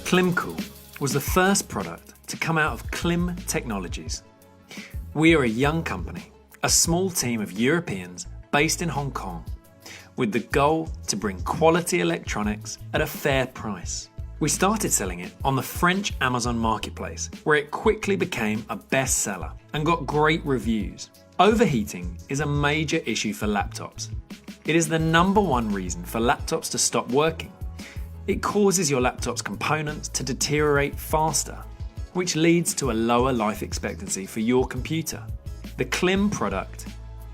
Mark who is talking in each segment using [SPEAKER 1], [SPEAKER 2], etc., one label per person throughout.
[SPEAKER 1] Klimcool was the first product to come out of Klim Technologies. We are a young company, a small team of Europeans based in Hong Kong, with the goal to bring quality electronics at a fair price. We started selling it on the French Amazon marketplace, where it quickly became a bestseller and got great reviews. Overheating is a major issue for laptops. It is the #1 reason for laptops to stop working. It causes your laptop's components to deteriorate faster, which leads to a lower life expectancy for your computer. The Klim product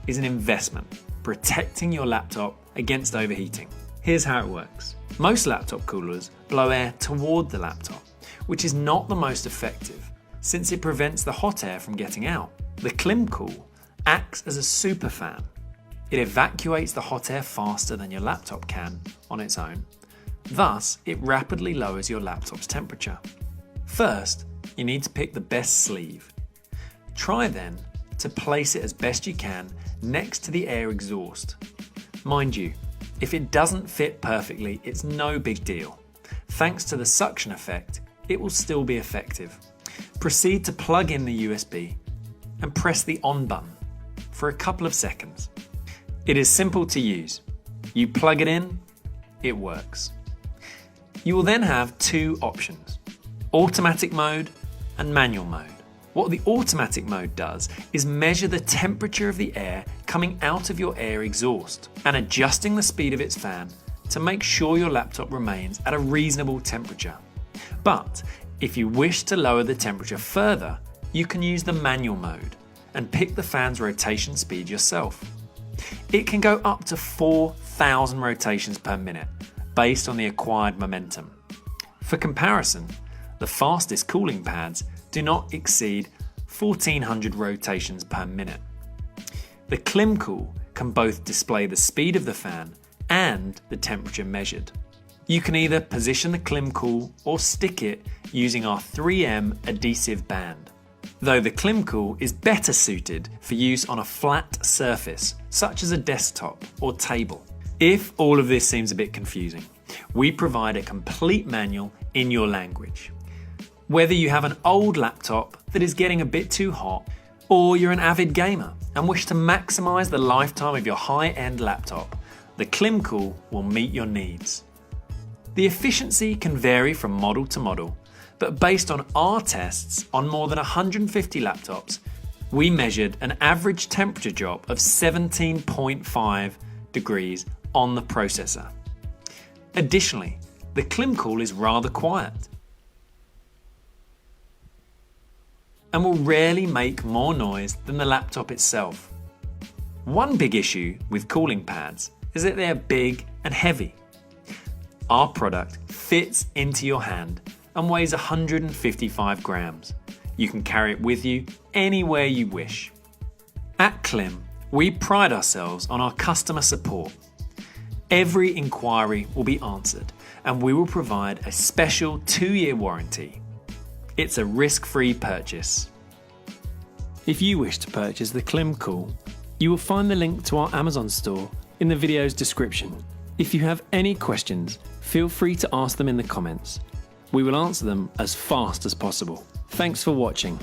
[SPEAKER 1] is an investment, protecting your laptop against overheating. Here's how it works. Most laptop coolers blow air toward the laptop, which is not the most effective since it prevents the hot air from getting out. The Klimcool acts as a super fan. It evacuates the hot air faster than your laptop can on its own. Thus, it rapidly lowers your laptop's temperature. First, you need to pick the best sleeve. Try then to place it as best you can next to the air exhaust. Mind you, if it doesn't fit perfectly, it's no big deal. Thanks to the suction effect, it will still be effective. Proceed to plug in the USB and press the on button for a couple of seconds. It is simple to use. You plug it in, it works. You will then have two options, automatic mode and manual mode. What the automatic mode does is measure the temperature of the air coming out of your air exhaust and adjusting the speed of its fan to make sure your laptop remains at a reasonable temperature. But if you wish to lower the temperature further, you can use the manual mode and pick the fan's rotation speed yourself. It can go up to 4,000 rotations per minute based on the acquired momentum. For comparison, the fastest cooling pads do not exceed 1,400 rotations per minute. The Klimcool can both display the speed of the fan and the temperature measured. You can either position the Klimcool or stick it using our 3M adhesive band, though the Klimcool is better suited for use on a flat surface, such as a desktop or table. If all of this seems a bit confusing, we provide a complete manual in your language. Whether you have an old laptop that is getting a bit too hot, or you're an avid gamer and wish to maximize the lifetime of your high-end laptop, the Klimcool will meet your needs. The efficiency can vary from model to model, but based on our tests on more than 150 laptops, we measured an average temperature drop of 17.5 degrees on the processor. Additionally, the Klimcool is rather quiet and will rarely make more noise than the laptop itself. One big issue with cooling pads is that they are big and heavy. Our product fits into your hand and weighs 155 grams. You can carry it with you anywhere you wish. At Klim, we pride ourselves on our customer support. Every inquiry will be answered and we will provide a special 2-year warranty. It's a risk-free purchase. If you wish to purchase the Klimcool, you will find the link to our Amazon store in the video's description. If you have any questions, feel free to ask them in the comments. We will answer them as fast as possible. Thanks for watching.